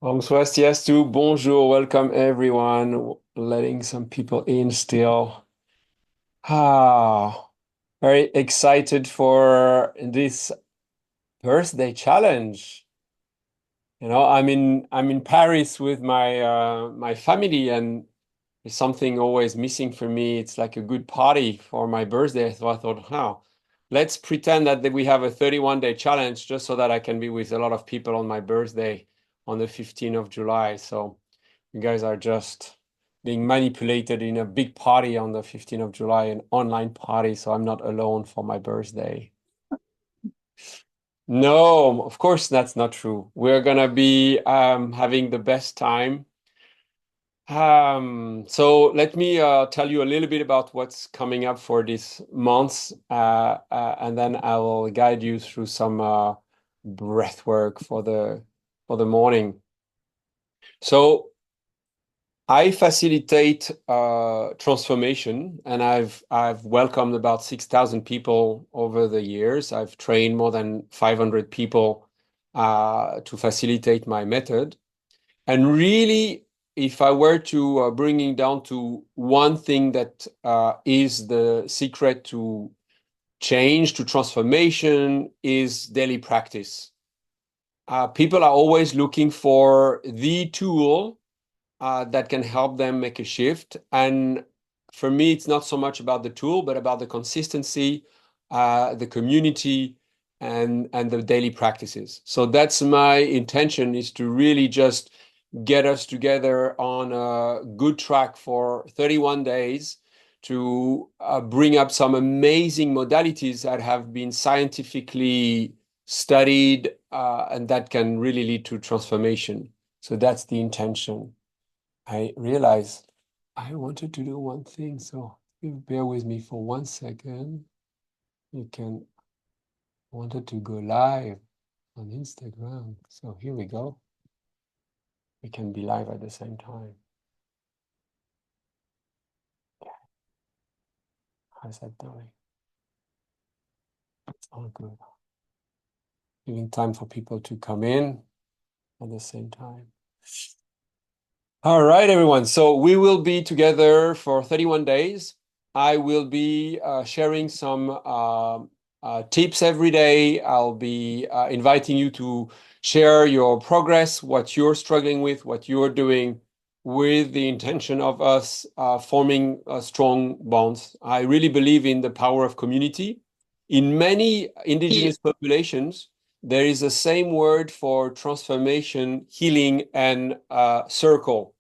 Om Swastiastu, bonjour, welcome everyone. Letting some people in still. Ah, very excited for this birthday challenge. I'm in Paris with my family, and there's something always missing for me. It's like a good party for my birthday. So I thought, let's pretend that we have a 31-day challenge just so that I can be with a lot of people on my birthday on the 15th of July. So you guys are just being manipulated in a big party on the 15th of July, an online party, so I'm not alone for my birthday. No, of course that's not true. We're gonna be having the best time. So let me tell you a little bit about what's coming up for this month, and then I will guide you through some breath work for the morning. So I facilitate transformation, and I've welcomed about 6,000 people over the years. I've trained more than 500 people to facilitate my method. And really, if I were to bring it down to one thing that is the secret to change, to transformation, is daily practice. People are always looking for the tool that can help them make a shift. And for me, it's not so much about the tool, but about the consistency, the community, and the daily practices. So that's my intention, is to really just get us together on a good track for 31 days to bring up some amazing modalities that have been scientifically studied and that can really lead to transformation. So that's the intention. I realized I wanted to do one thing, so if you bear with me for 1 second. You can wanted to go live on Instagram. So here we go. We can be live at the same time. How's that doing? It's all good. Giving time for people to come in at the same time. All right, everyone. So we will be together for 31 days. I will be sharing some tips every day. I'll be inviting you to share your progress, what you're struggling with, what you're doing, with the intention of us forming strong bonds. I really believe in the power of community. In many indigenous populations, there is the same word for transformation, healing, and circle.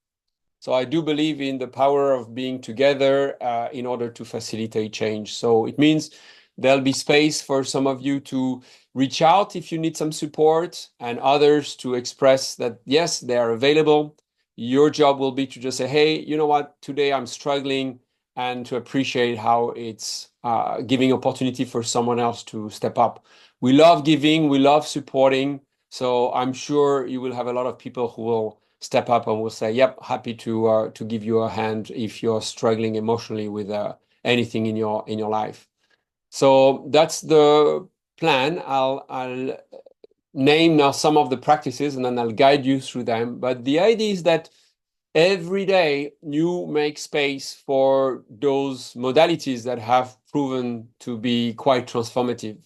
So I do believe in the power of being together in order to facilitate change. So it means there'll be space for some of you to reach out if you need some support, and others to express that, yes, they are available. Your job will be to just say, hey, you know what, today I'm struggling, and to appreciate how it's giving opportunity for someone else to step up. We love giving, we love supporting. So I'm sure you will have a lot of people who will step up and will say, yep, happy to give you a hand if you're struggling emotionally with anything in your life. So that's the plan. I'll name now some of the practices, and then I'll guide you through them. But the idea is that every day you make space for those modalities that have proven to be quite transformative.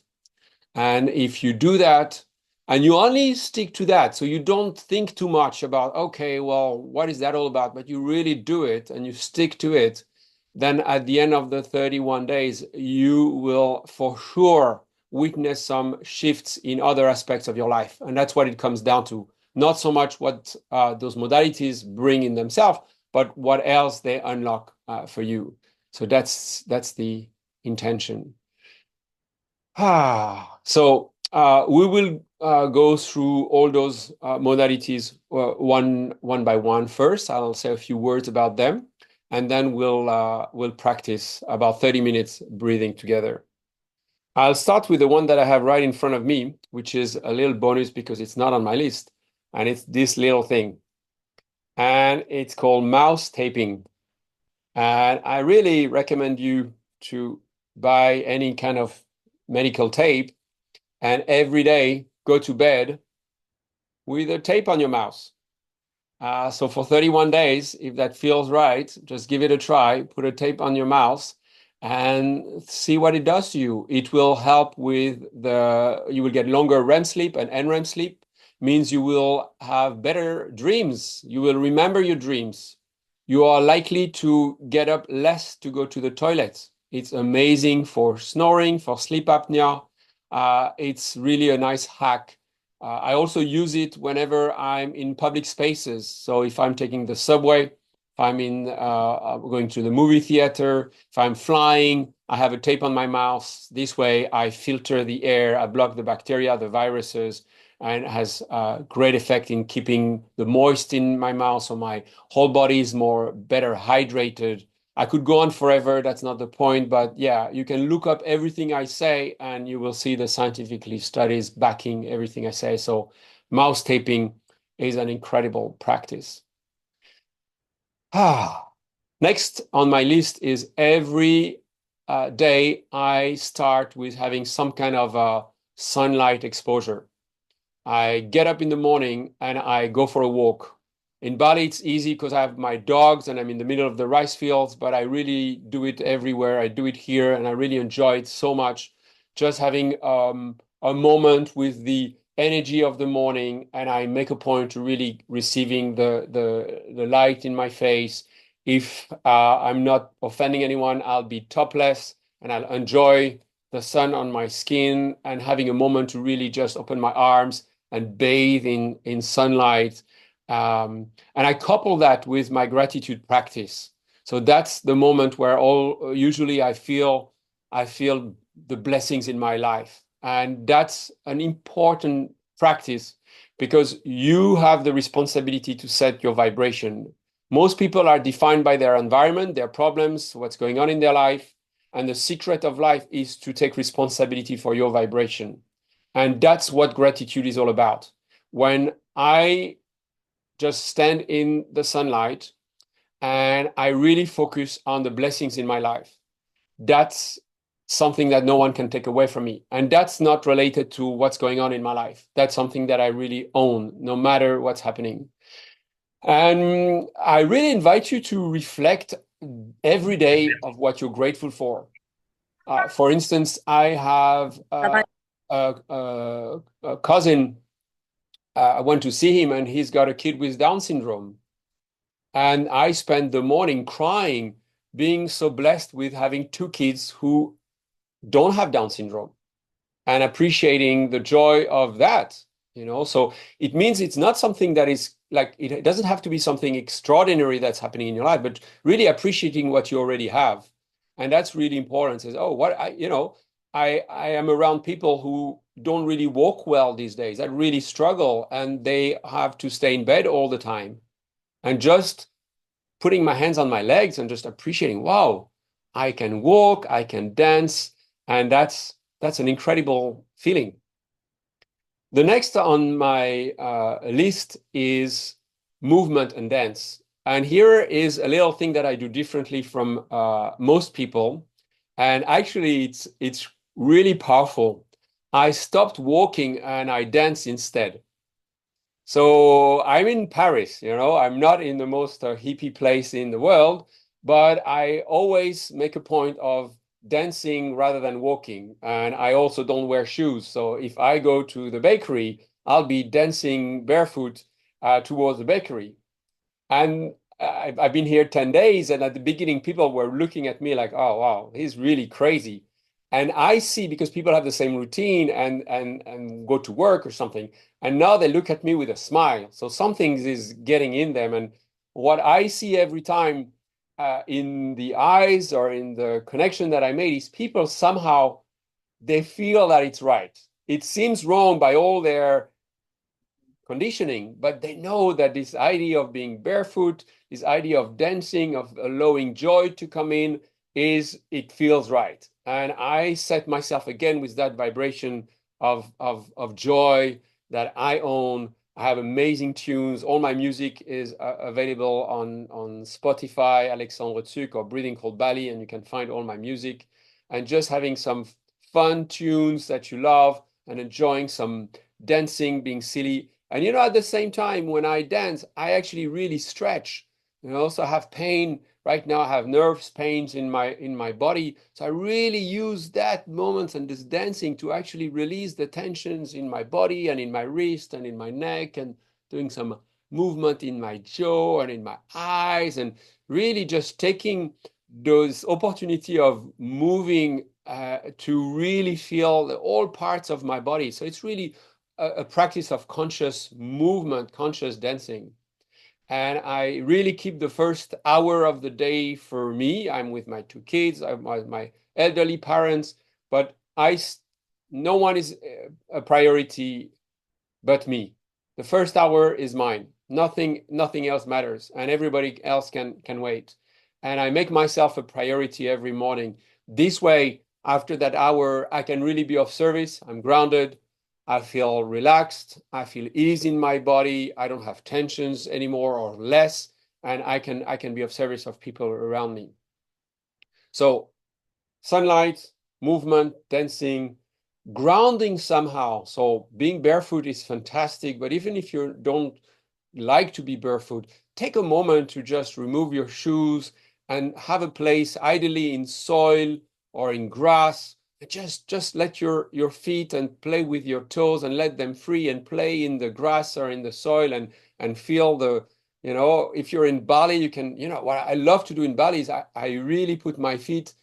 And if you do that, and you only stick to that, so you don't think too much about, okay, well, what is that all about? But you really do it and you stick to it, then at the end of the 31 days, you will for sure witness some shifts in other aspects of your life. And that's what it comes down to. Not so much what those modalities bring in themselves, but what else they unlock for you. So that's the intention. So we will go through all those modalities one by one. First, I'll say a few words about them, and then we'll practice about 30 minutes breathing together. I'll start with the one that I have right in front of me, which is a little bonus because it's not on my list, and it's this little thing, and it's called mouse taping. And I really recommend you to buy any kind of medical tape and every day go to bed with a tape on your mouse. So for 31 days, if that feels right, just give it a try, put a tape on your mouth and see what it does to you. It will help with you will get longer REM sleep, and NREM sleep means you will have better dreams. You will remember your dreams. You are likely to get up less to go to the toilet. It's amazing for snoring, for sleep apnea. It's really a nice hack. I also use it whenever I'm in public spaces. So if I'm taking the subway, if I'm going to the movie theater, if I'm flying, I have a tape on my mouth. This way, I filter the air, I block the bacteria, the viruses, and it has a great effect in keeping the moist in my mouth, so my whole body is better hydrated. I could go on forever. That's not the point. But yeah, you can look up everything I say and you will see the scientifically studies backing everything I say. So mouse taping is an incredible practice. Next on my list is every day I start with having some kind of a sunlight exposure. I get up in the morning and I go for a walk. In Bali, it's easy because I have my dogs and I'm in the middle of the rice fields, but I really do it everywhere. I do it here and I really enjoy it so much. Just having a moment with the energy of the morning, and I make a point to really receiving the light in my face. If I'm not offending anyone, I'll be topless and I'll enjoy the sun on my skin and having a moment to really just open my arms and bathe in sunlight. And I couple that with my gratitude practice. So that's the moment where usually I feel the blessings in my life. And that's an important practice because you have the responsibility to set your vibration. Most people are defined by their environment, their problems, what's going on in their life. And the secret of life is to take responsibility for your vibration. And that's what gratitude is all about. When I just stand in the sunlight and I really focus on the blessings in my life, that's something that no one can take away from me. And that's not related to what's going on in my life. That's something that I really own, no matter what's happening. And I really invite you to reflect every day of what you're grateful for. For instance, I have a cousin. I went to see him, and he's got a kid with Down syndrome. And I spent the morning crying, being so blessed with having two kids who don't have Down syndrome and appreciating the joy of that. So it means it's not something that is like, it doesn't have to be something extraordinary that's happening in your life, but really appreciating what you already have. And that's really important. Says, oh, I am around people who don't really walk well these days, that really struggle, and they have to stay in bed all the time. And just putting my hands on my legs and just appreciating, wow, I can walk, I can dance, and that's an incredible feeling. The next on my list is movement and dance. And here is a little thing that I do differently from most people. And actually, it's really powerful. I stopped walking and I dance instead. So I'm in Paris, I'm not in the most hippie place in the world, but I always make a point of dancing rather than walking. And I also don't wear shoes. So if I go to the bakery, I'll be dancing barefoot towards the bakery. And I've been here 10 days, and at the beginning, people were looking at me like, oh, wow, he's really crazy. And I see, because people have the same routine and go to work or something, and now they look at me with a smile. So something is getting in them. And what I see every time in the eyes or in the connection that I made is people somehow, they feel that it's right. It seems wrong by all their conditioning, but they know that this idea of being barefoot, this idea of dancing, of allowing joy to come in, it feels right. And I set myself again with that vibration of joy that I own. I have amazing tunes. All my music is available on Spotify, Alexandre Tsuk, or BreathingCold BALI, and you can find all my music. And just having some fun tunes that you love and enjoying some dancing, being silly, And you know, at the same time, when I dance, I actually really stretch. I also have pain. Right now, I have nerves, pains in my body. So I really use that moment and this dancing to actually release the tensions in my body and in my wrist and in my neck, and doing some movement in my jaw and in my eyes, and really just taking those opportunity of moving to really feel all parts of my body. So it's really a practice of conscious movement, conscious dancing. And I really keep the first hour of the day for me. I'm with my two kids, I'm with my elderly parents, but no one is a priority but me. The first hour is mine. Nothing else matters, and everybody else can wait. And I make myself a priority every morning. This way, after that hour, I can really be of service. I'm grounded. I feel relaxed. I feel ease in my body. I don't have tensions anymore or less, and I can be of service of people around me. So sunlight, movement, dancing, grounding somehow. So being barefoot is fantastic, but even if you don't like to be barefoot, take a moment to just remove your shoes and have a place, ideally in soil or in grass. And just let your feet and play with your toes and let them free and play in the grass or in the soil, and feel the, if you're in Bali, you can, what I love to do in Bali is I really put my feet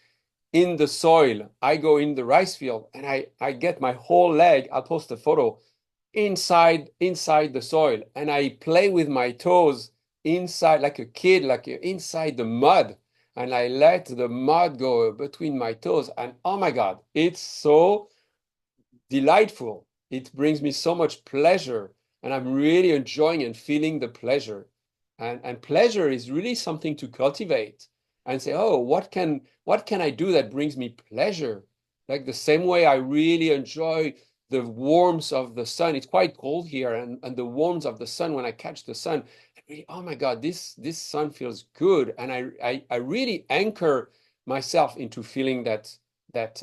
in the soil. I go in the rice field and I get my whole leg. I'll post a photo inside the soil, and I play with my toes inside like a kid, like inside the mud, and I let the mud go between my toes. And oh my God, it's so delightful. It brings me so much pleasure, and I'm really enjoying and feeling the pleasure. And pleasure is really something to cultivate and say, oh, what can I do that brings me pleasure? Like the same way I really enjoy the warmth of the sun. It's quite cold here, and the warmth of the sun when I catch the sun, really, oh my God, this sun feels good. And I really anchor myself into feeling that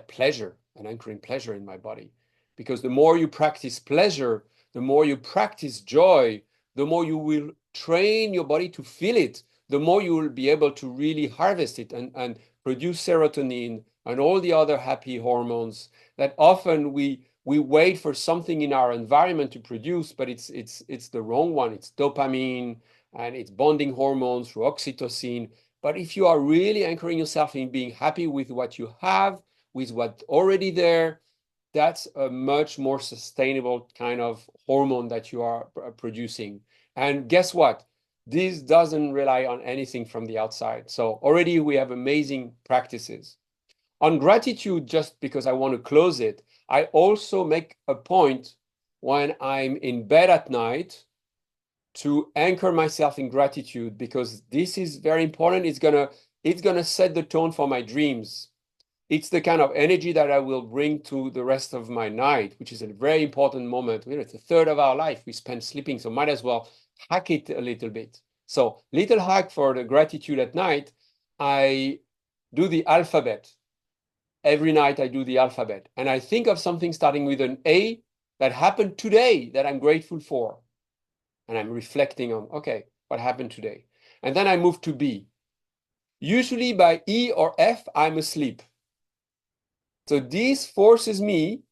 pleasure and anchoring pleasure in my body. Because the more you practice pleasure, the more you practice joy, the more you will train your body to feel it, the more you will be able to really harvest it and produce serotonin and all the other happy hormones that often we wait for something in our environment to produce, but it's the wrong one. It's dopamine and it's bonding hormones through oxytocin. But if you are really anchoring yourself in being happy with what you have, with what's already there, that's a much more sustainable kind of hormone that you are producing. And guess what? This doesn't rely on anything from the outside. So already we have amazing practices. On gratitude, just because I want to close it, I also make a point when I'm in bed at night to anchor myself in gratitude, because this is very important. It's gonna set the tone for my dreams. It's the kind of energy that I will bring to the rest of my night, which is a very important moment. It's a third of our life we spend sleeping, so might as well hack it a little bit. So little hack for the gratitude at night. I do the alphabet. Every night I do the alphabet. And I think of something starting with an A that happened today that I'm grateful for. And I'm reflecting on, okay, what happened today? And then I move to B. Usually by E or F, I'm asleep. So this forces me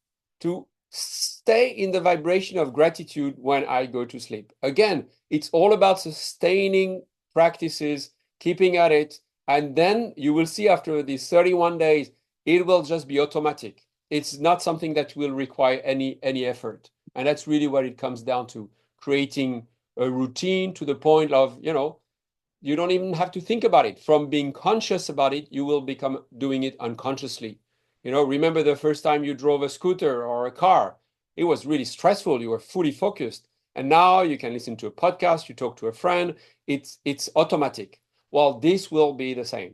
to stay in the vibration of gratitude when I go to sleep. Again, it's all about sustaining practices, keeping at it, and then you will see after these 31 days, it will just be automatic. It's not something that will require any effort. And that's really what it comes down to, creating a routine to the point of, you don't even have to think about it. From being conscious about it, you will become doing it unconsciously. Remember the first time you drove a scooter or a car? It was really stressful. You were fully focused. And now you can listen to a podcast, you talk to a friend. It's automatic. Well, this will be the same.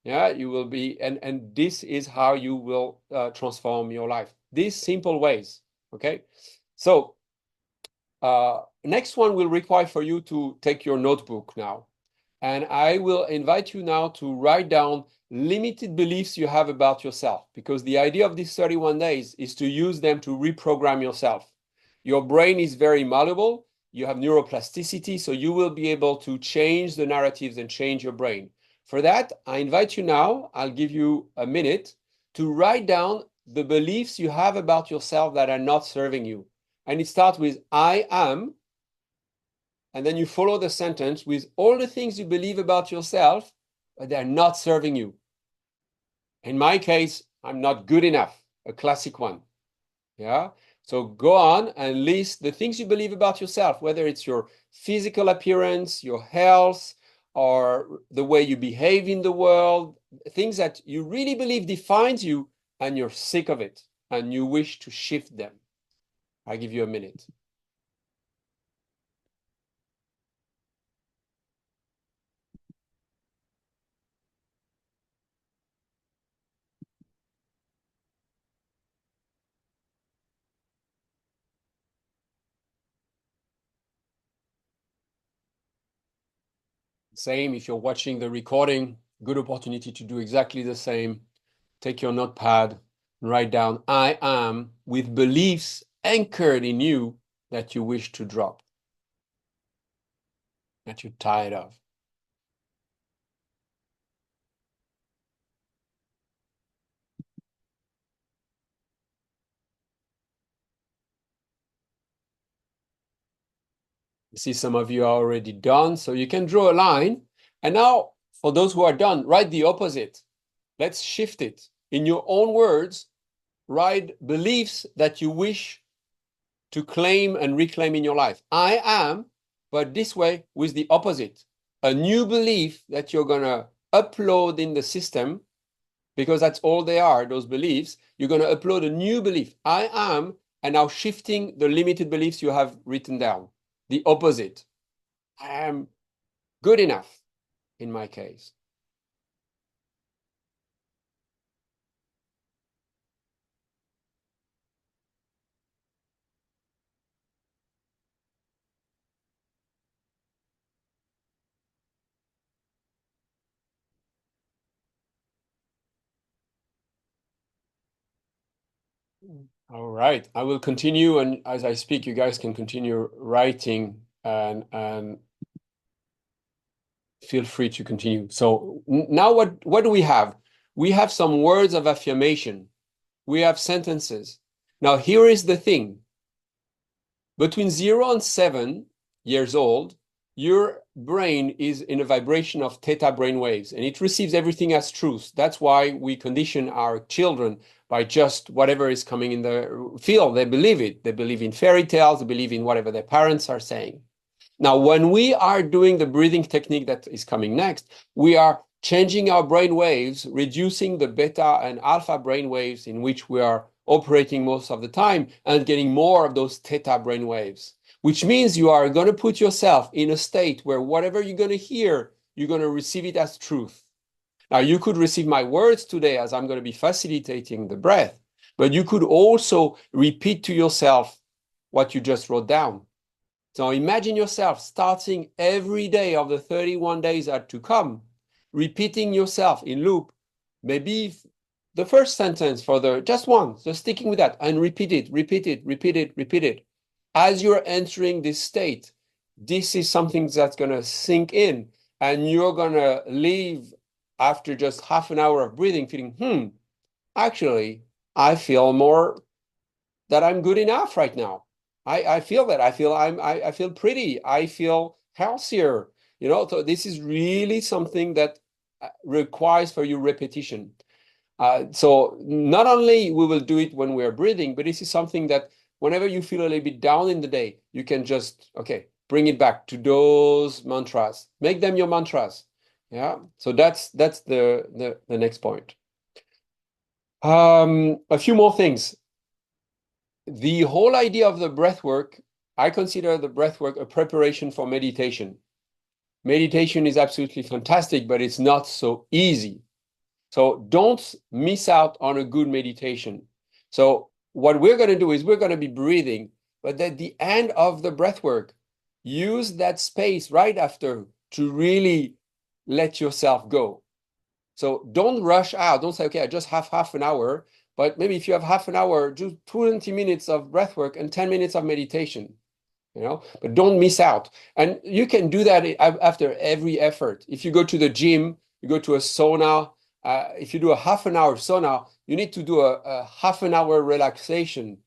Yeah, you will be, and this is how you will transform your life. These simple ways. Okay. So next one will require for you to take your notebook now. And I will invite you now to write down limited beliefs you have about yourself, because the idea of these 31 days is to use them to reprogram yourself. Your brain is very malleable. You have neuroplasticity, so you will be able to change the narratives and change your brain. For that, I invite you now, I'll give you a minute to write down the beliefs you have about yourself that are not serving you. And it starts with I am, and then you follow the sentence with all the things you believe about yourself, but they're not serving you. In my case, I'm not good enough, a classic one. Yeah. So go on and list the things you believe about yourself, whether it's your physical appearance, your health, or the way you behave in the world, things that you really believe defines you, and you're sick of it and you wish to shift them. I'll give you a minute. Same, if you're watching the recording, good opportunity to do exactly the same. Take your notepad and write down, I am, with beliefs anchored in you that you wish to drop, that you're tired of. You see some of you are already done, so you can draw a line. And now, for those who are done, write the opposite. Let's shift it. In your own words, write beliefs that you wish to claim and reclaim in your life. I am, but this way with the opposite. A new belief that you're going to upload in the system, because that's all they are, those beliefs. You're going to upload a new belief. I am, and now shifting the limited beliefs you have written down. The opposite. I am good enough in my case. All right, I will continue, and as I speak, you guys can continue writing and feel free to continue. So now what do we have? We have some words of affirmation. We have sentences. Now here is the thing. Between 0 and 7 years old, your brain is in a vibration of theta brain waves, and it receives everything as truth. That's why we condition our children by just whatever is coming in the field. They believe it. They believe in fairy tales. They believe in whatever their parents are saying. Now, when we are doing the breathing technique that is coming next, we are changing our brain waves, reducing the beta and alpha brain waves in which we are operating most of the time, and getting more of those theta brain waves, which means you are going to put yourself in a state where whatever you're going to hear, you're going to receive it as truth. Now, you could receive my words today as I'm going to be facilitating the breath, but you could also repeat to yourself what you just wrote down. So imagine yourself starting every day of the 31 days that are to come, repeating yourself in loop, maybe the first sentence for the just one, so sticking with that and repeat it, repeat it, repeat it, repeat it. As you're entering this state, this is something that's going to sink in, and you're going to leave after just half an hour of breathing feeling, actually, I feel more that I'm good enough right now. I feel that. I feel pretty. I feel healthier. So this is really something that requires for you repetition. So not only we will do it when we are breathing, but this is something that whenever you feel a little bit down in the day, you can just, bring it back to those mantras. Make them your mantras. Yeah. So that's the next point. A few more things. The whole idea of the breath work, I consider the breath work a preparation for meditation. Meditation is absolutely fantastic, but it's not so easy. So don't miss out on a good meditation. So what we're going to do is we're going to be breathing, but at the end of the breath work, use that space right after to really let yourself go. So don't rush out. Don't say, okay, I just have half an hour. but maybe if you have half an hour, do 20 minutes of breath work and 10 minutes of meditation, but don't miss out. And you can do that after every effort. If you go to the gym, you go to a sauna, if you do a half an hour sauna, you need to do a half an hour relaxation,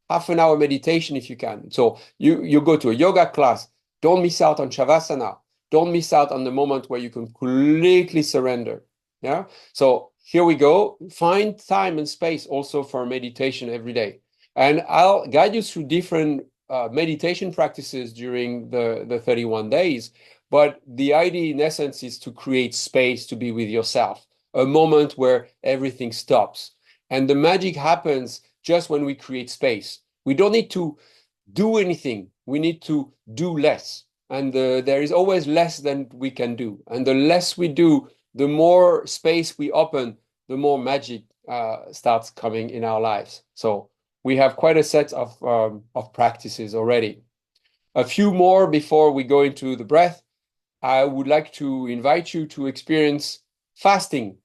half an hour meditation if you can. So you go to a yoga class, don't miss out on Shavasana. Don't miss out on the moment where you can completely surrender. Yeah. So here we go. Find time and space also for meditation every day. And I'll guide you through different meditation practices during the 31 days. But the idea, in essence, is to create space to be with yourself, a moment where everything stops. And the magic happens just when we create space. We don't need to do anything. We need to do less. And there is always less than we can do. And the less we do, the more space we open, the more magic starts coming in our lives. So we have quite a set of practices already. A few more before we go into the breath. I would like to invite you to experience fasting.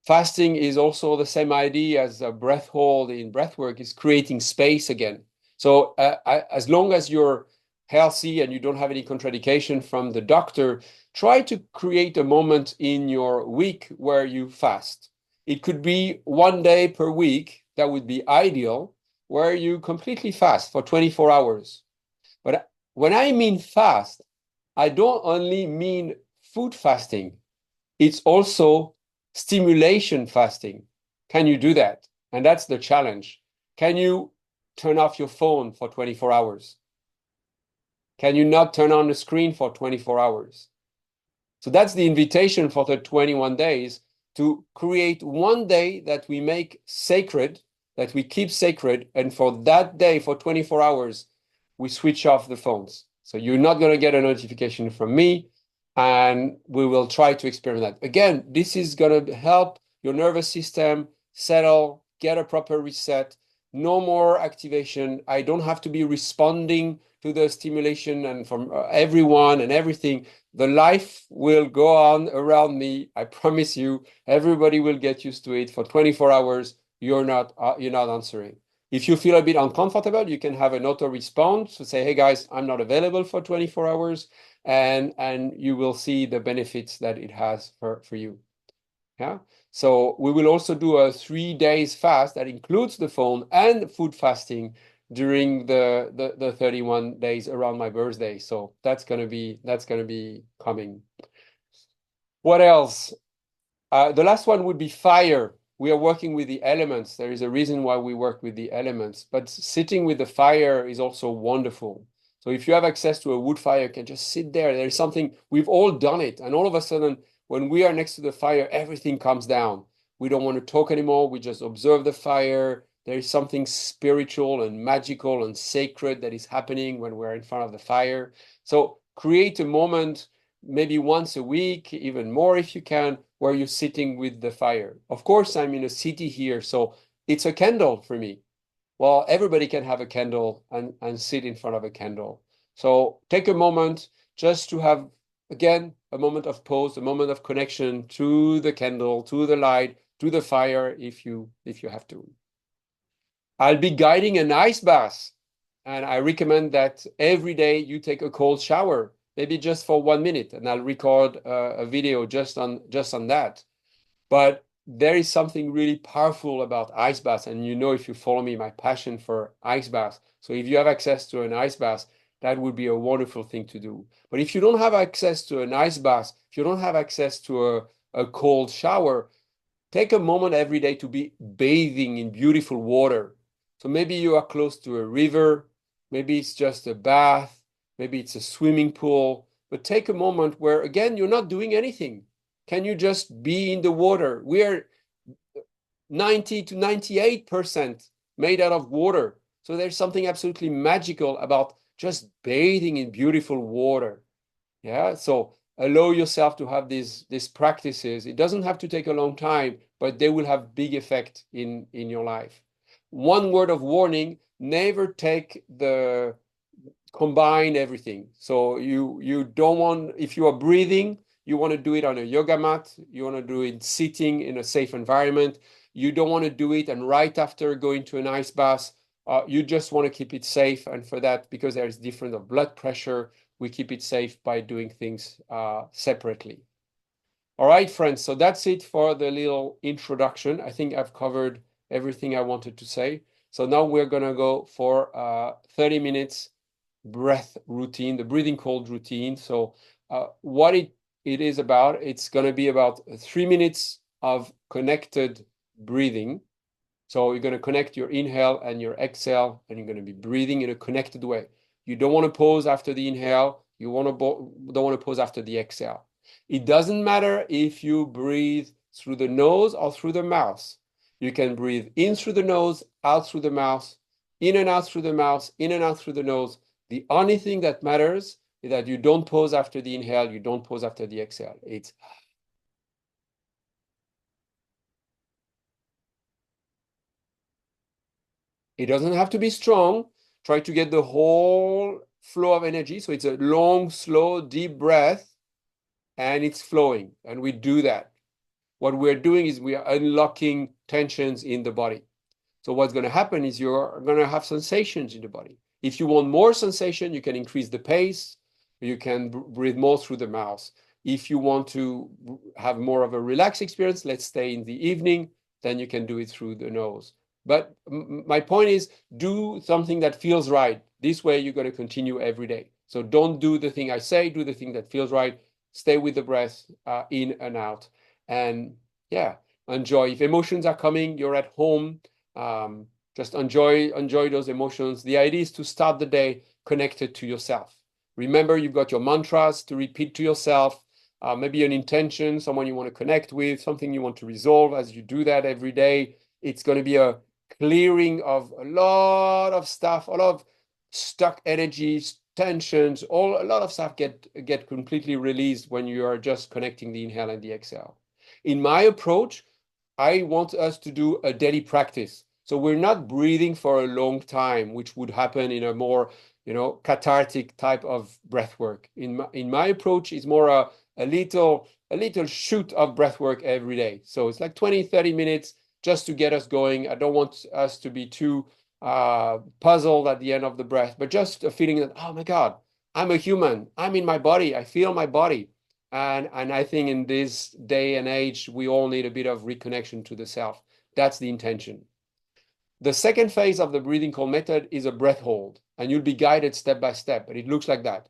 Fasting is also the same idea as a breath hold in breath work, is creating space again. So as long as you're healthy and you don't have any contraindication from the doctor, try to create a moment in your week where you fast. It could be 1 day per week. That would be ideal, where you completely fast for 24 hours. But when I mean fast, I don't only mean food fasting. It's also stimulation fasting. Can you do that? And that's the challenge. Can you turn off your phone for 24 hours? Can you not turn on the screen for 24 hours? So that's the invitation for the 21 days, to create 1 day that we make sacred, that we keep sacred. And for that day, for 24 hours, we switch off the phones. So you're not going to get a notification from me, and we will try to experiment that. Again, this is going to help your nervous system settle, get a proper reset, no more activation. I don't have to be responding to the stimulation and from everyone and everything. The life will go on around me. I promise you, everybody will get used to it. For 24 hours, you're not answering. If you feel a bit uncomfortable, you can have an auto response to say, hey guys, I'm not available for 24 hours. And you will see the benefits that it has for you. Yeah. So we will also do a 3 days fast that includes the phone and food fasting during the 31 days around my birthday. So that's gonna be coming. What else? The last one would be fire. We are working with the elements. There is a reason why we work with the elements, but sitting with the fire is also wonderful. So if you have access to a wood fire, you can just sit there. There's something, we've all done it. And all of a sudden, when we are next to the fire, everything comes down. We don't want to talk anymore. We just observe the fire. There is something spiritual and magical and sacred that is happening when we're in front of the fire. So create a moment, maybe once a week, even more if you can, where you're sitting with the fire. Of course, I'm in a city here, so it's a candle for me. Well, everybody can have a candle and sit in front of a candle. So take a moment just to have, again, a moment of pause, a moment of connection to the candle, to the light, to the fire, if you have to. I'll be guiding an ice bath, and I recommend that every day you take a cold shower, maybe just for 1 minute, and I'll record a video just on that. But there is something really powerful about ice baths, and if you follow me, my passion for ice baths. So if you have access to an ice bath, that would be a wonderful thing to do. But if you don't have access to an ice bath, if you don't have access to a cold shower, take a moment every day to be bathing in beautiful water. So maybe you are close to a river, maybe it's just a bath, maybe it's a swimming pool, but take a moment where, again, you're not doing anything. Can you just be in the water? We are 90 to 98% made out of water. So there's something absolutely magical about just bathing in beautiful water. Yeah, so allow yourself to have these practices. It doesn't have to take a long time, but they will have big effect in your life. One word of warning: never combine everything. So you don't want, if you are breathing, you want to do it on a yoga mat, you want to do it sitting in a safe environment. You don't want to do it and right after going to an ice bath. You just want to keep it safe. And for that, because there is difference of blood pressure, we keep it safe by doing things separately. All right, friends. So that's it for the little introduction. I think I've covered everything I wanted to say. So now we're going to go for 30 minutes breath routine, the breathing cold routine. So what it is about, it's going to be about 3 minutes of connected breathing. So you're going to connect your inhale and your exhale, and you're going to be breathing in a connected way. You don't want to pause after the inhale. You don't want to pause after the exhale. It doesn't matter if you breathe through the nose or through the mouth. You can breathe in through the nose, out through the mouth, in and out through the mouth, in and out through the nose. The only thing that matters is that you don't pause after the inhale, you don't pause after the exhale. It doesn't have to be strong. Try to get the whole flow of energy. So it's a long, slow, deep breath, and it's flowing. And we do that. What we're doing is we are unlocking tensions in the body. So what's going to happen is you're going to have sensations in the body. If you want more sensation, you can increase the pace. You can breathe more through the mouth. If you want to have more of a relaxed experience, let's stay in the evening, then you can do it through the nose. But my point is, do something that feels right. This way, you're going to continue every day. So don't do the thing I say, do the thing that feels right. Stay with the breath in and out. And yeah, enjoy. If emotions are coming, you're at home. Just enjoy those emotions. The idea is to start the day connected to yourself. Remember, you've got your mantras to repeat to yourself, maybe an intention, someone you want to connect with, something you want to resolve. As you do that every day, it's going to be a clearing of a lot of stuff, a lot of stuck energies, tensions, a lot of stuff get completely released when you are just connecting the inhale and the exhale. In my approach, I want us to do a daily practice. So we're not breathing for a long time, which would happen in a more, cathartic type of breath work. In my approach, it's more a little shoot of breath work every day. So it's like 20, 30 minutes just to get us going. I don't want us to be too puzzled at the end of the breath, but just a feeling that, oh my God, I'm a human. I'm in my body. I feel my body. And I think in this day and age, we all need a bit of reconnection to the self. That's the intention. The second phase of the breathing cold method is a breath hold, and you'll be guided step by step, but it looks like that.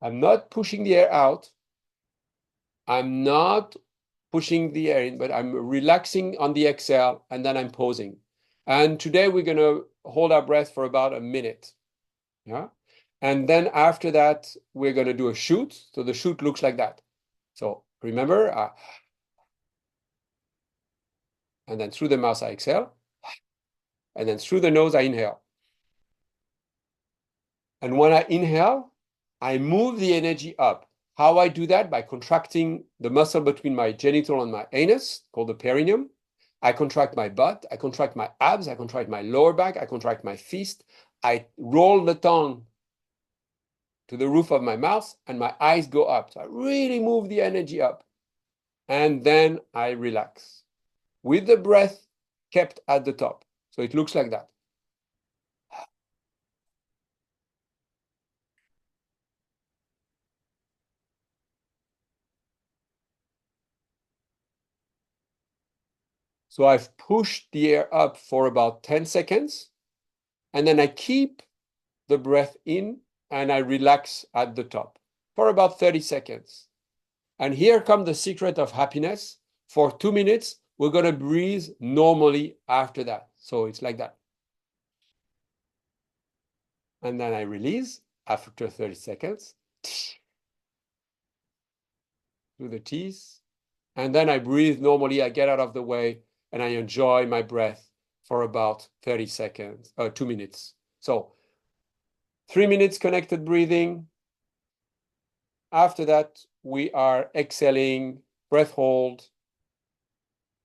I'm not pushing the air out. I'm not pushing the air in, but I'm relaxing on the exhale, and then I'm pausing. And today we're going to hold our breath for about a minute. Yeah. And then after that, we're going to do a shoot. So the shoot looks like that. So remember, and then through the mouth, I exhale. And then through the nose, I inhale. And when I inhale, I move the energy up. How I do that? By contracting the muscle between my genital and my anus, called the perineum. I contract my butt. I contract my abs. I contract my lower back. I contract my fist. I roll the tongue to the roof of my mouth, and my eyes go up. So I really move the energy up. And then I relax with the breath kept at the top. So it looks like that. So I've pushed the air up for about 10 seconds, and then I keep the breath in and I relax at the top for about 30 seconds. And here comes the secret of happiness. For 2 minutes, we're going to breathe normally after that. So it's like that. And then I release after 30 seconds through the teeth. And then I breathe normally. I get out of the way and I enjoy my breath for about 30 seconds, 2 minutes. So 3 minutes connected breathing. After that, we are exhaling, breath hold,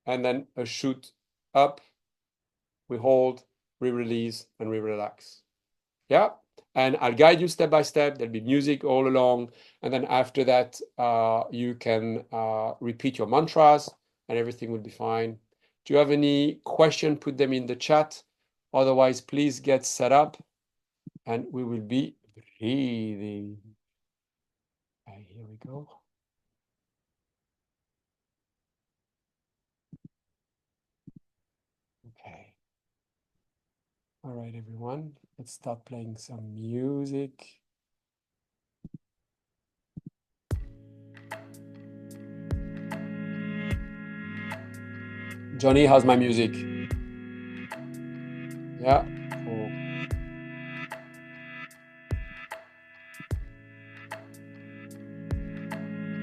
and then a shoot up. We hold, we release, and we relax. Yeah. And I'll guide you step by step. There'll be music all along. And then after that, you can repeat your mantras and everything will be fine. Do you have any question? Put them in the chat. Otherwise, please get set up and we will be breathing. Okay, here we go. Okay. All right, everyone. Let's start playing some music. Johnny, how's my music? Yeah, cool.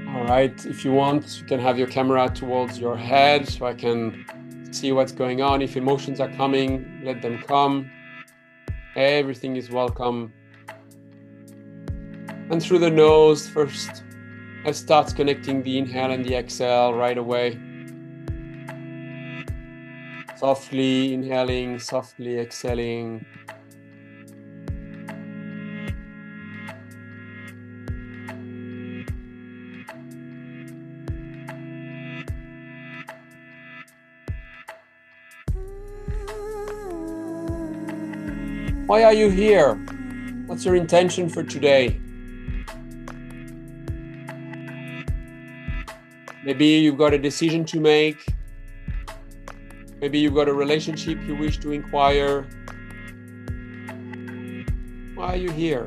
All right, if you want, you can have your camera towards your head so I can see what's going on. If emotions are coming, let them come. Everything is welcome. And through the nose first, let's start connecting the inhale and the exhale right away. Softly inhaling, softly exhaling. Why are you here? What's your intention for today? Maybe you've got a decision to make. Maybe you've got a relationship you wish to inquire. Why are you here?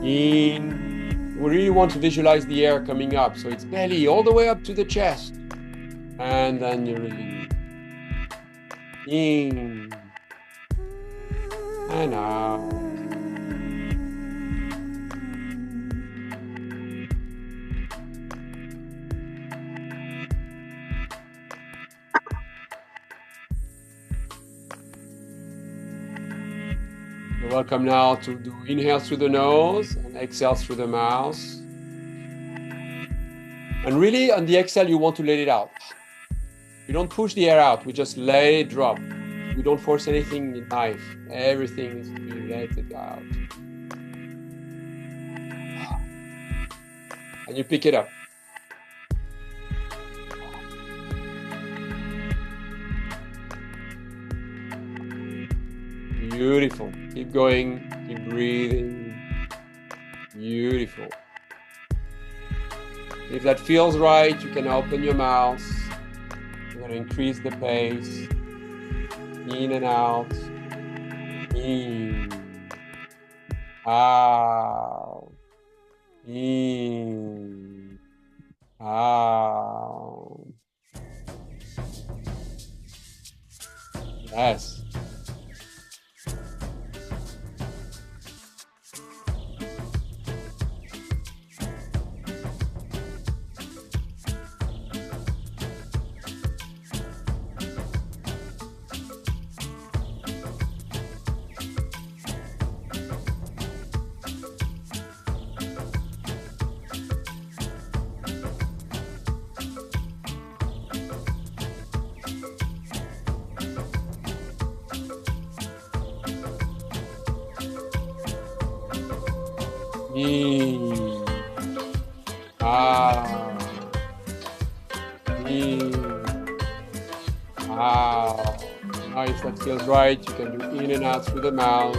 In, we really want to visualize the air coming up. So it's belly all the way up to the chest. And then you release. In and out. You're welcome now to do inhale through the nose and exhale through the mouth. And really on the exhale, you want to let it out. We don't push the air out, we just let it drop. We don't force anything in life. Everything is to be let it out. And you pick it up. Beautiful. Keep going, keep breathing. Beautiful. If that feels right, you can open your mouth. You're going to increase the pace. In and out. In. Out. In. Out. Yes. In, out, in, out. Now if that feels right, you can do in and out through the mouth.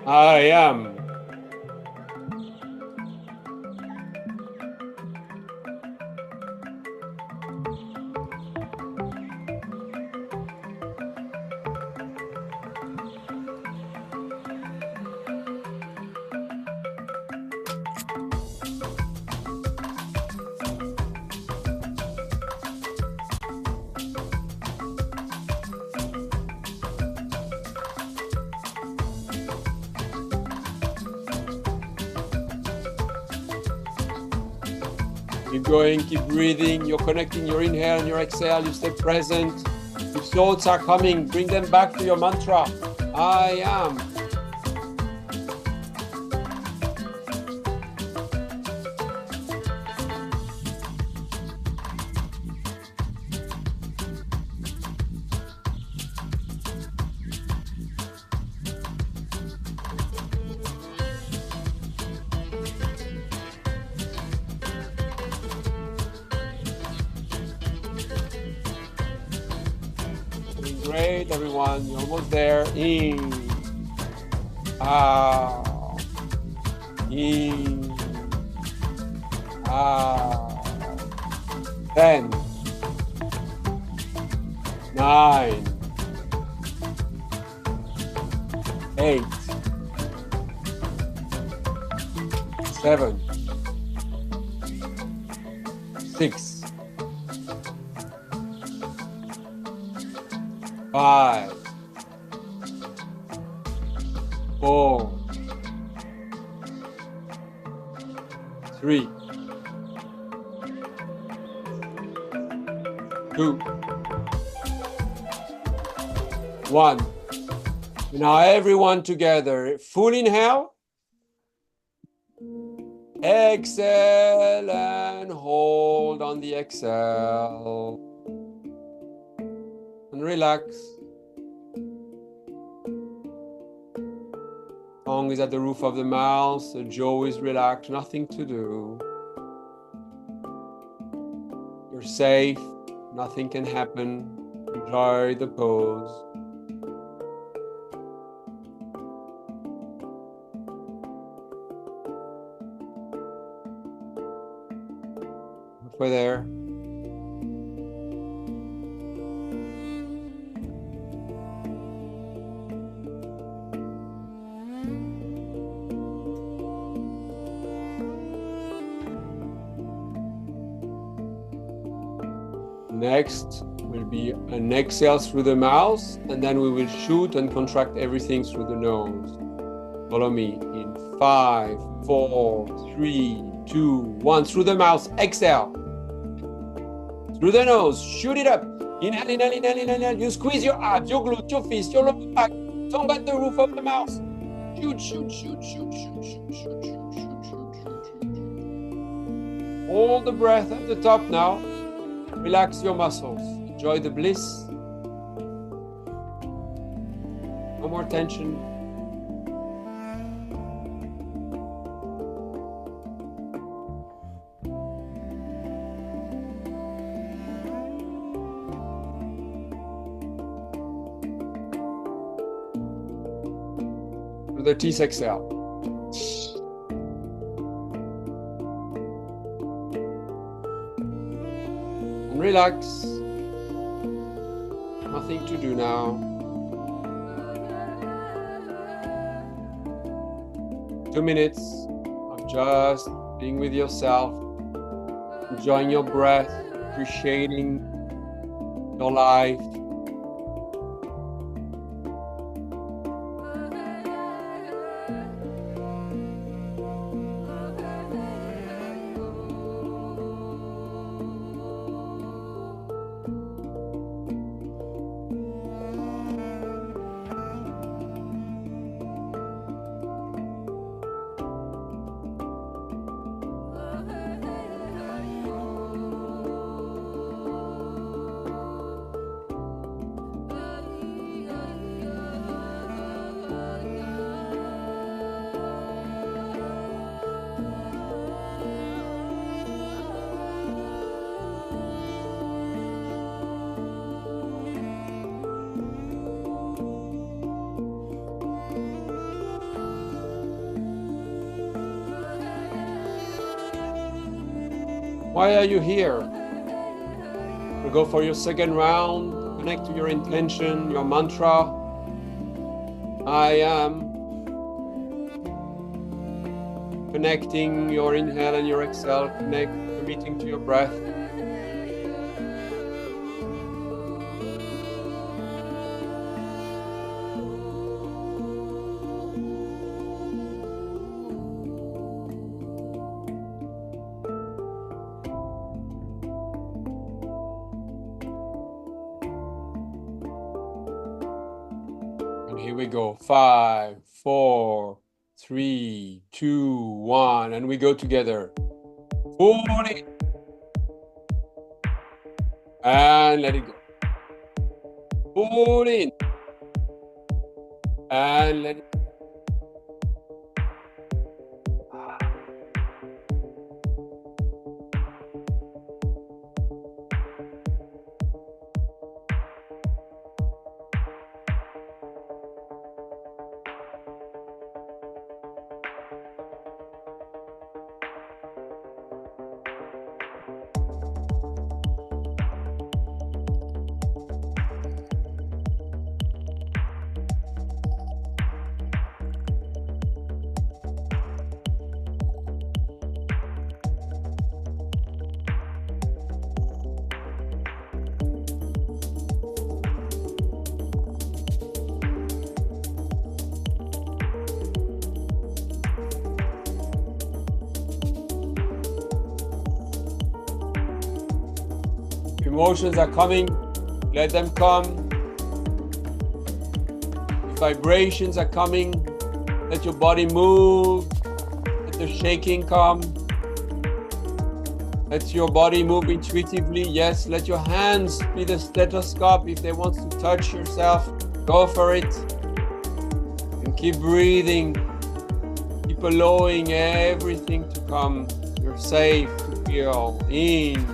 I am. Keep going, keep breathing. You're connecting your inhale and your exhale. You stay present. If thoughts are coming, bring them back to your mantra. I am. Great, everyone. You're almost there. In. Out. In. Out. 10. 9. 8. 7. 6. 5. 4. 3. 2. 1. Now everyone together. Full inhale. Exhale and hold on the exhale. And relax. Tongue is at the roof of the mouth, the jaw is relaxed, nothing to do. You're safe, nothing can happen. Enjoy the pose. Halfway there. Next will be an exhale through the mouth, and then we will shoot and contract everything through the nose. Follow me in 5, 4, 3, 2, 1. Through the mouth, exhale. Through the nose, shoot it up. Inhale, inhale, inhale, inhale, inhale. You squeeze your abs, your glutes, your fists, your lower back. Tongue at the roof of the mouth. Shoot, shoot, shoot, shoot, shoot, shoot, shoot, shoot, shoot, shoot, shoot. Hold the breath at the top now. Relax your muscles. Enjoy the bliss. No more tension. With the teeth, exhale. And relax. Nothing to do now. 2 minutes of just being with yourself, enjoying your breath, appreciating your life. Why are you here? You go for your second round. Connect to your intention, your mantra. I am. Connecting your inhale and your exhale. Committing to your breath. Here we go. 5, 4, 3, 2, 1. And we go together. Pull it. And let it go. Pull in. And let it go. Emotions are coming, let them come. If vibrations are coming, let your body move, let the shaking come. Let your body move intuitively. Yes, let your hands be the stethoscope. If they want to touch yourself, go for it. And keep breathing. Keep allowing everything to come. You're safe to feel in.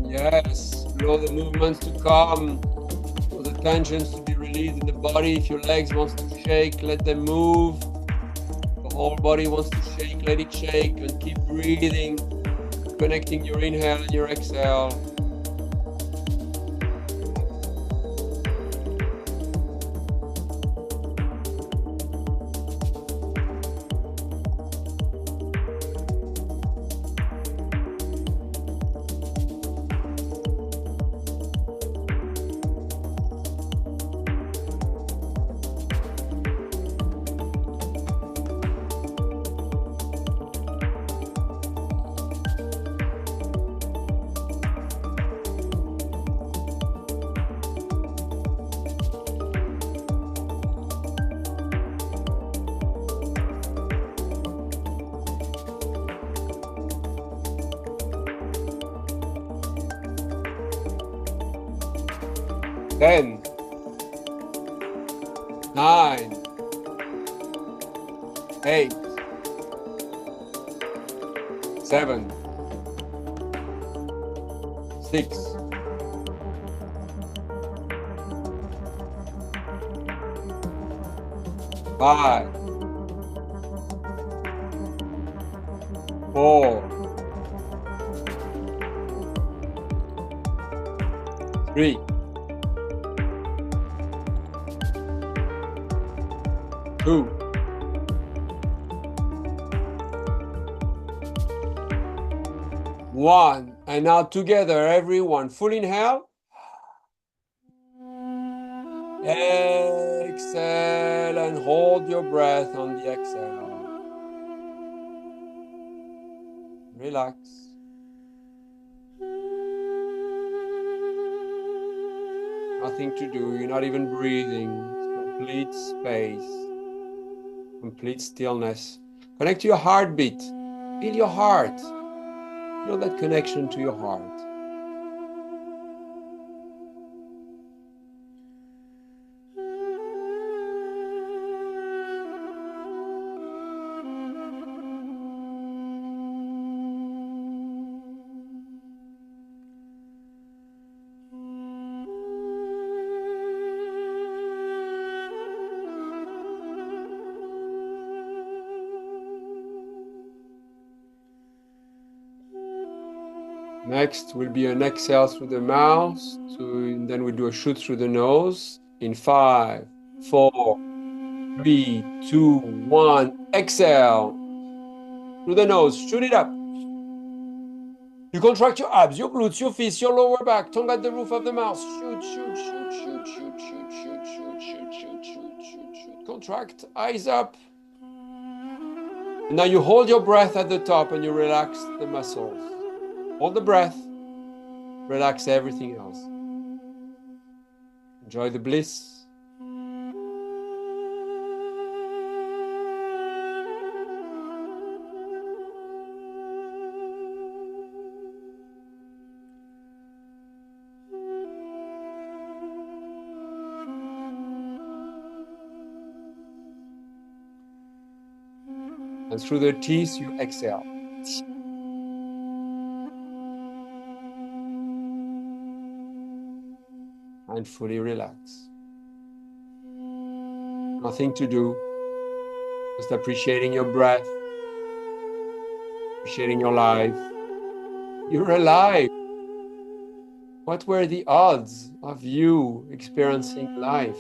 Yes, allow the movements to come, allow the tensions to be released in the body. If your legs want to shake, let them move. The whole body wants to shake, let it shake, and keep breathing, connecting your inhale and your exhale. Ten, 9, 8, 7, 6, 5, 4, 3, 2, 1. And now together, everyone, full inhale. Exhale and hold your breath on the exhale. Relax. Nothing to do, you're not even breathing. It's complete space, complete stillness. Connect to your heartbeat. Feel your heart. Feel that connection to your heart. Next will be an exhale through the mouth. And then we do a shoot through the nose. In 5, 4, 3, 2, 1. Exhale through the nose. Shoot it up. You contract your abs, your glutes, your fists, your lower back, tongue at the roof of the mouth. Shoot, shoot, shoot, shoot, shoot, shoot, shoot, shoot, shoot, shoot, shoot, shoot, shoot. Contract, eyes up. And now you hold your breath at the top and you relax the muscles. Hold the breath. Relax everything else. Enjoy the bliss. And through the teeth, you exhale. And fully relax. Nothing to do. Just appreciating your breath. Appreciating your life. You're alive. What were the odds of you experiencing life?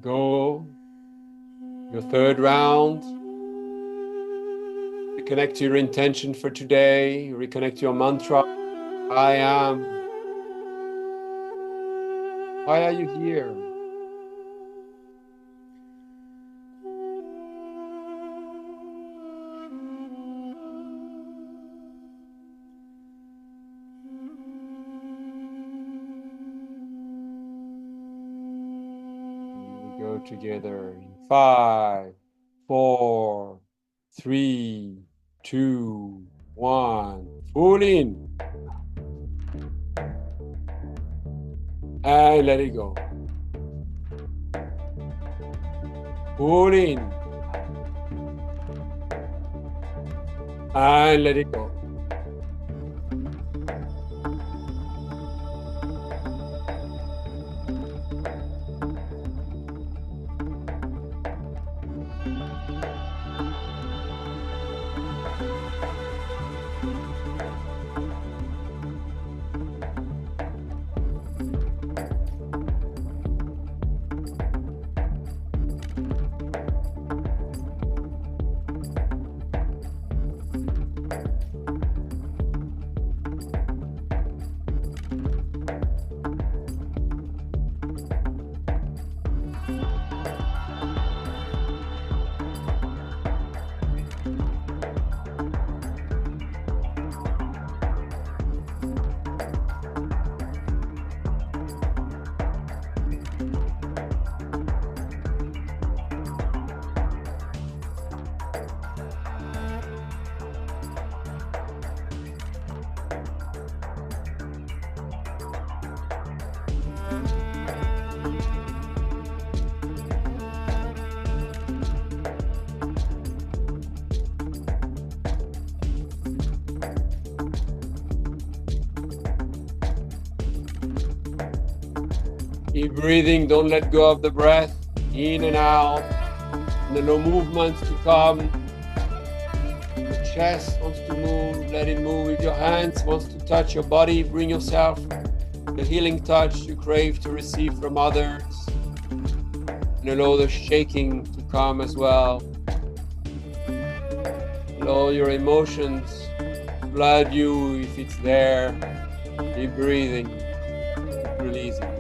Go your third round. Reconnect to your intention for today. Reconnect to your mantra. I am. Why are you here? Together in 5, 4, 3, 2, 1. Pull in. And let it go. Pull in. And let it go. Keep breathing, don't let go of the breath, in and out. And the no movements to come. The chest wants to move, let it move. If your hands wants to touch your body, bring yourself the healing touch you crave to receive from others. And allow the shaking to come as well. Allow your emotions flood you if it's there. Keep breathing, keep releasing.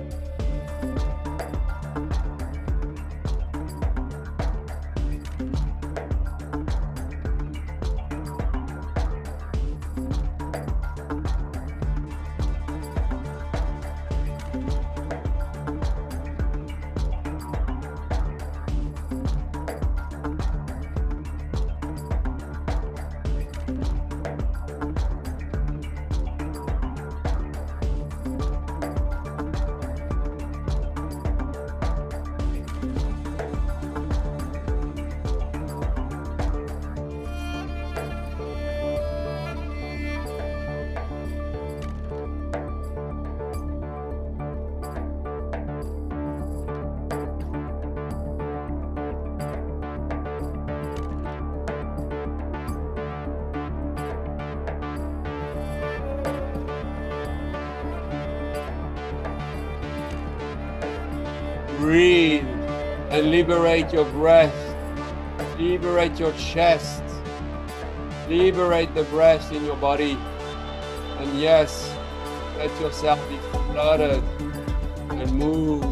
Breathe and liberate your breath. Liberate your chest. Liberate the breath in your body. And yes, let yourself be flooded and move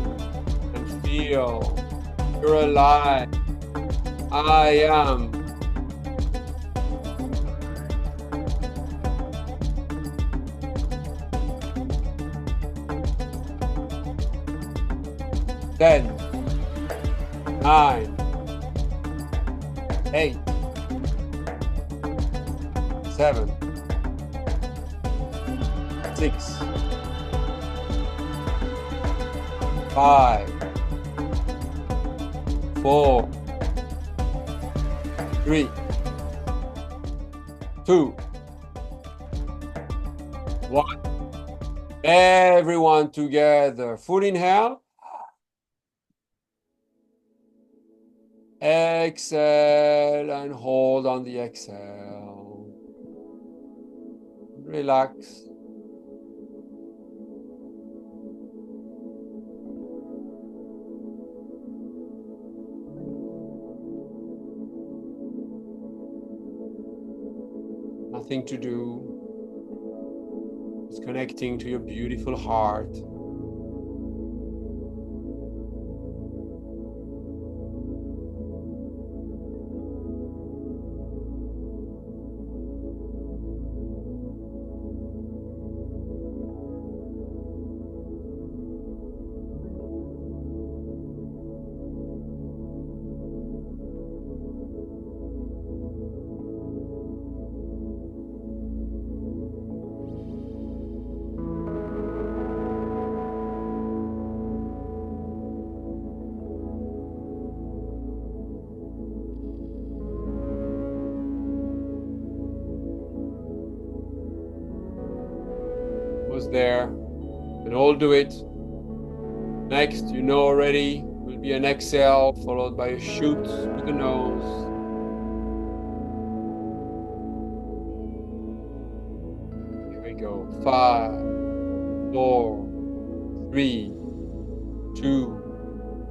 and feel. You're alive. I am. Ten, 9, 8, 7, 6, 5, 4, 3, 2, 1. Everyone together. Full inhale. Exhale and hold on the exhale. Relax. Nothing to do. Just connecting to your beautiful heart. Was there, and all do it. Next, you know already, will be an exhale followed by a shoot with the nose. Here we go. 5, 4, 3, 2,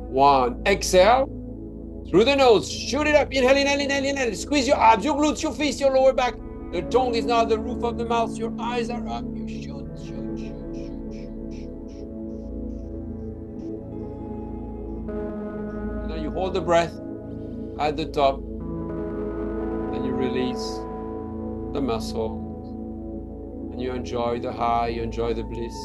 1. Exhale through the nose. Shoot it up. Inhale, inhale, inhale, inhale. Squeeze your abs, your glutes, your fists, your lower back. The tongue is now the roof of the mouth. Your eyes are up. You shoot, shoot, shoot, shoot, shoot, shoot, shoot. And then you hold the breath at the top. Then you release the muscles. And you enjoy the high, you enjoy the bliss.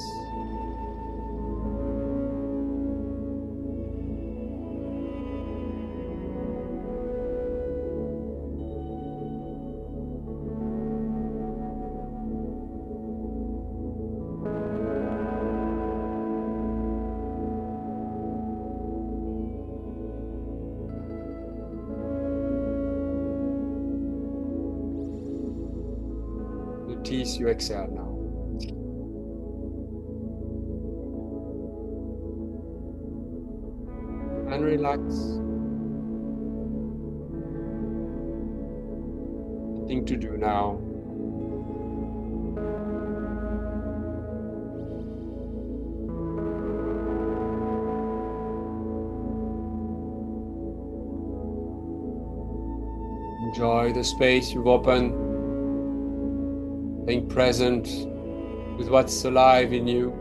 Teeth, you exhale now. And relax. Nothing to do now. Enjoy the space you've opened, being present with what's alive in you.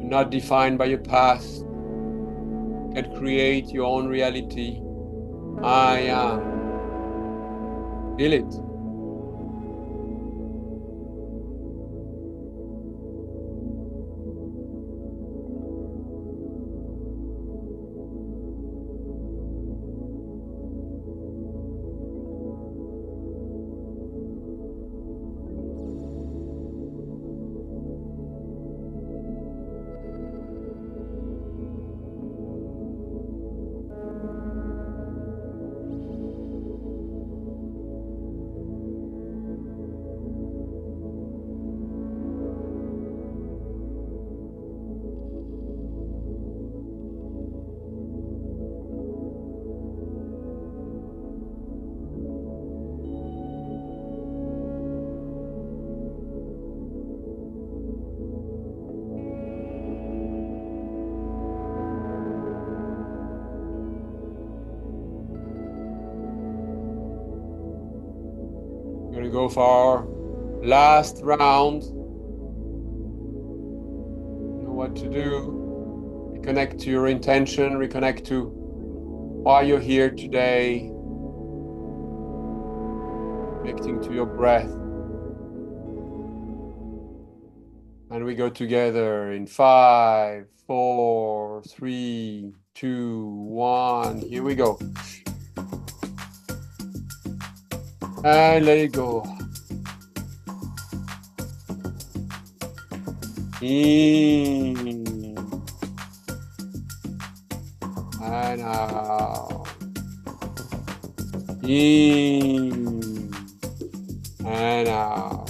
You're not defined by your past. You can create your own reality. I am. Feel it. We're going to go for our last round. You know what to do. Reconnect to your intention, reconnect to why you're here today, connecting to your breath. And we go together in 5, 4, 3, 2, 1. Here we go. And let it go. In and out. In and out.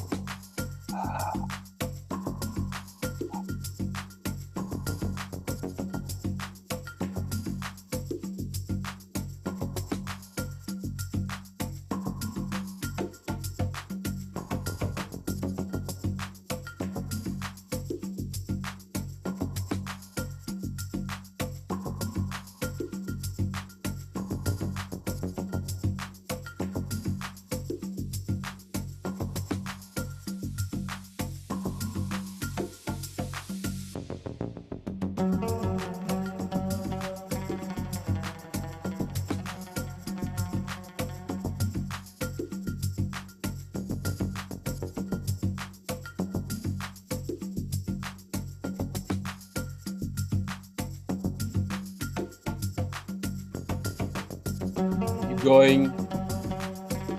Keep going,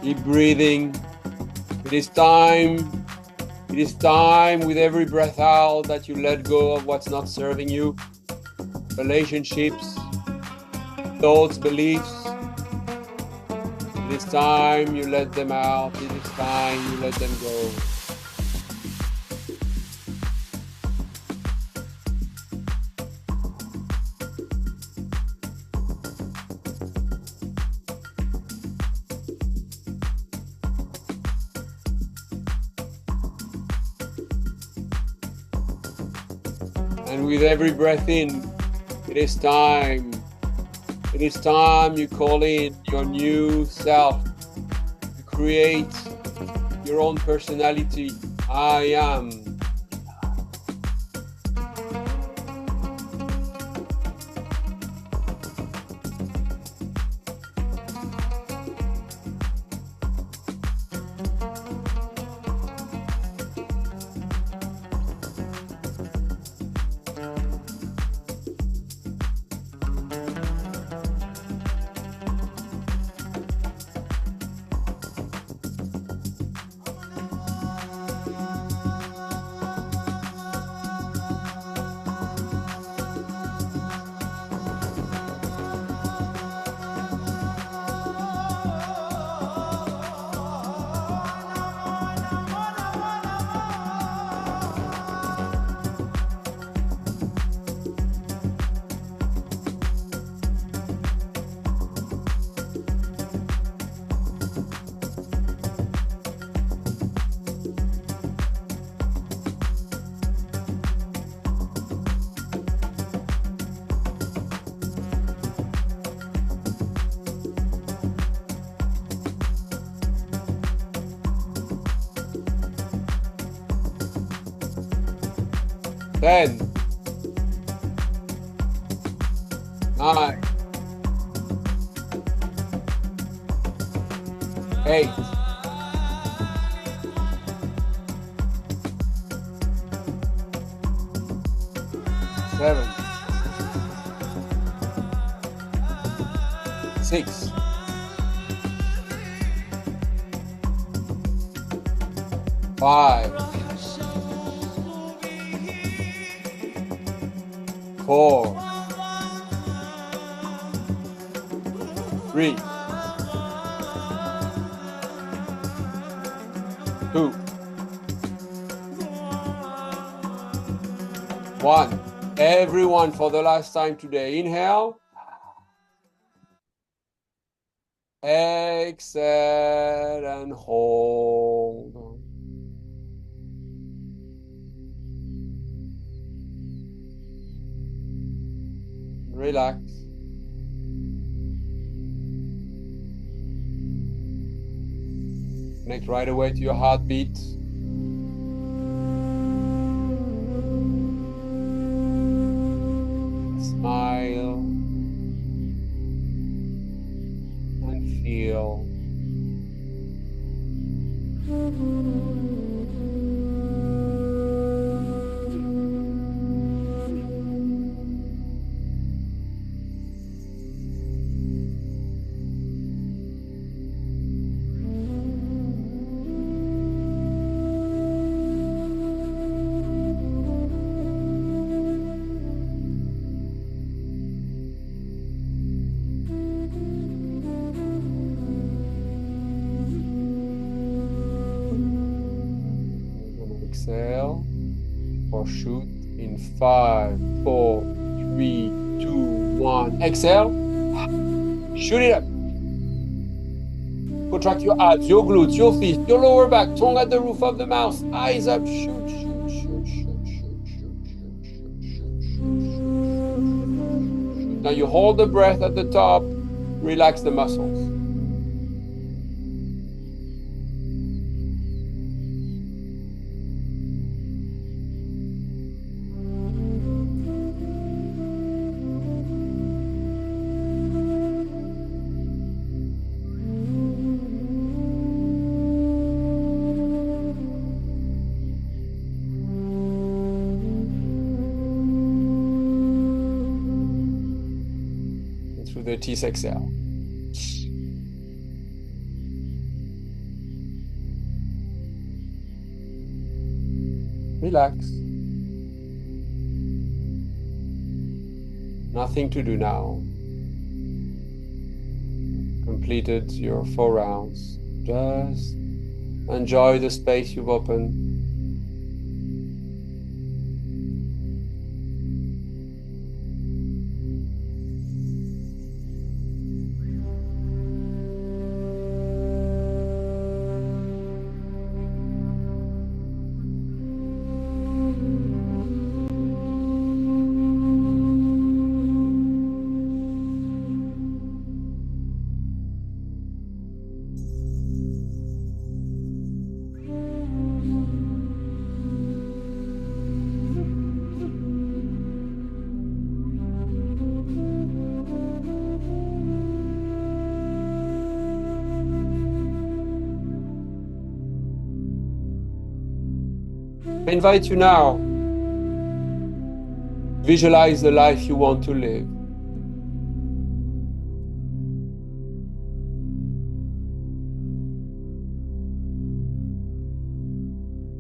keep breathing. It is time with every breath out that you let go of what's not serving you. Relationships, thoughts, beliefs. It is time you let them out. It is time you let them go. And with every breath in, it is time. It is time you call in your new self. You create your own personality. I am. 10, 9, 8, 7, 6, 5, 4, 3, 2, 1. Everyone, for the last time today, inhale. Exhale and hold. Relax. Connect right away to your heartbeat. Smile and feel. Exhale or shoot in 5, 4, 3, 2, 1. Exhale. Shoot it up. Contract your abs, your glutes, your feet, your lower back, tongue at the roof of the mouth, eyes up. Shoot, shoot, shoot, shoot, shoot, shoot, shoot, shoot, shoot. Now you hold the breath at the top. Relax the muscles. Through the teeth, exhale. Relax. Nothing to do now. Completed your 4 rounds. Just enjoy the space you've opened. I invite you now. Visualize the life you want to live.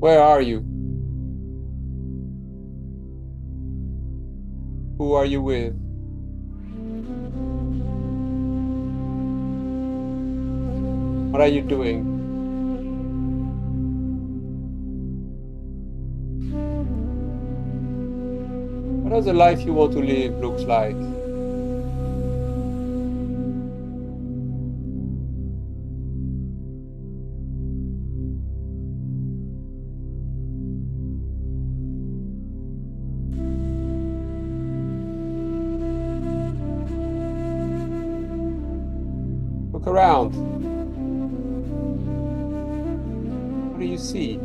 Where are you? Who are you with? What are you doing? What does the life you want to live looks like? Look around. What do you see?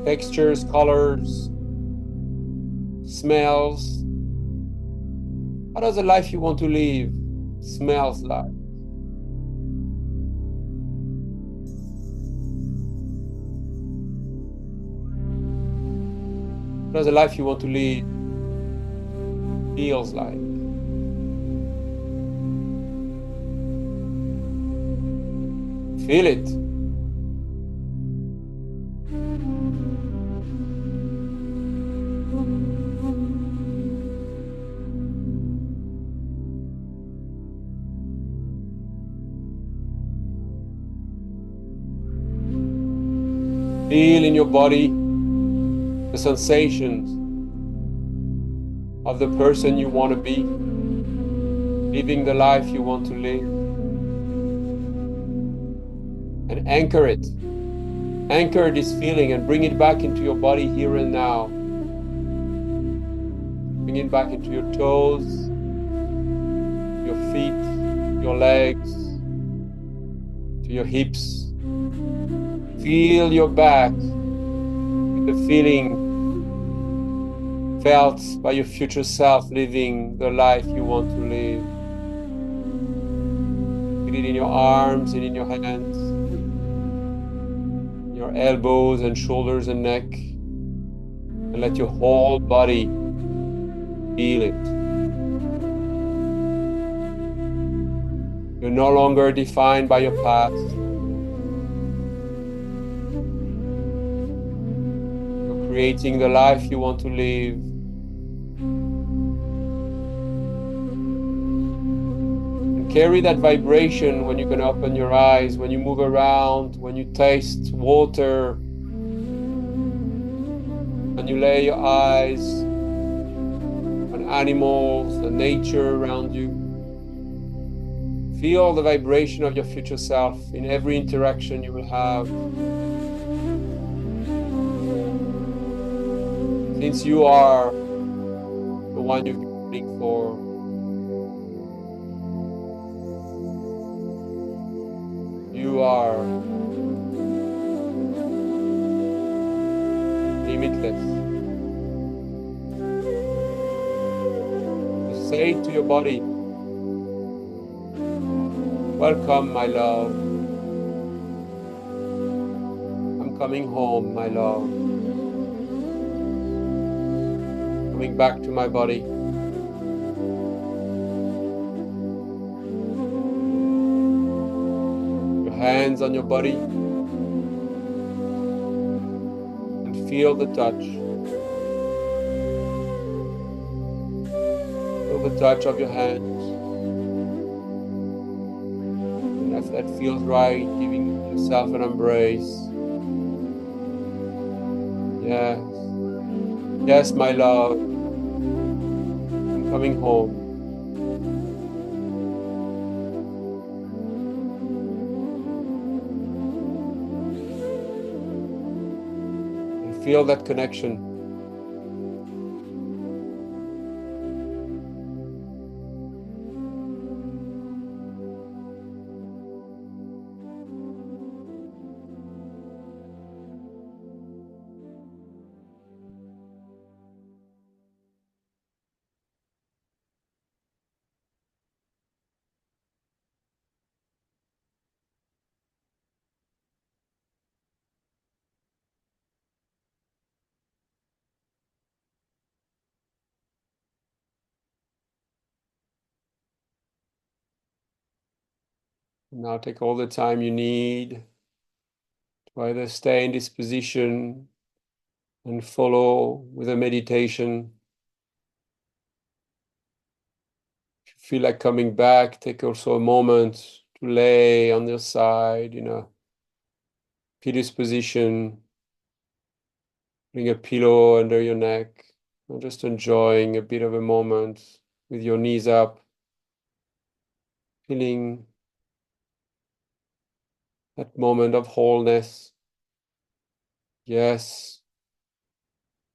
textures, colors, smells. How does the life you want to live smells like? How does the life you want to live feels like? Feel it. Feel in your body the sensations of the person you want to be, living the life you want to live, and anchor it. Anchor this feeling and bring it back into your body here and now. Bring it back into your toes, your feet, your legs, to your hips. Feel your back with the feeling felt by your future self living the life you want to live. Feel it in your arms and in your hands, your elbows and shoulders and neck, and let your whole body feel it. You're no longer defined by your past. You're creating the life you want to live. And carry that vibration when you're going to open your eyes, when you move around, when you taste water, when you lay your eyes on animals, the nature around you. Feel the vibration of your future self in every interaction you will have. Since you are the one you've been waiting for. You are limitless. So say to your body, welcome, my love. I'm coming home, my love. Coming back to my body. Your hands on your body. And feel the touch. Feel the touch of your hands. And if that feels right, giving yourself an embrace. Yes. Yes, my love. I'm coming home. And feel that connection. Now take all the time you need to either stay in this position and follow with a meditation. If you feel like coming back, take also a moment to lay on your side in a pillows position. Bring a pillow under your neck and just enjoying a bit of a moment with your knees up, feeling that moment of wholeness. Yes,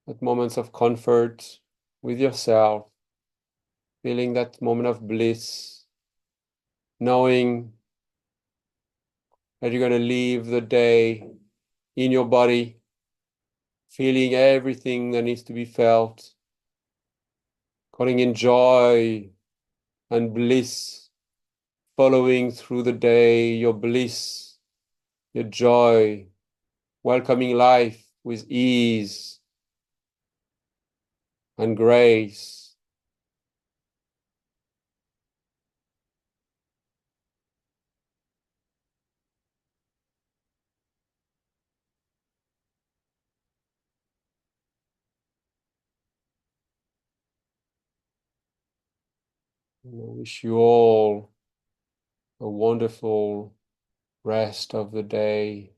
that moments of comfort with yourself, feeling that moment of bliss, knowing that you're going to leave the day in your body feeling everything that needs to be felt, calling in joy and bliss, following through the day, your bliss, your joy, welcoming life with ease and grace. I wish you all a wonderful rest of the day.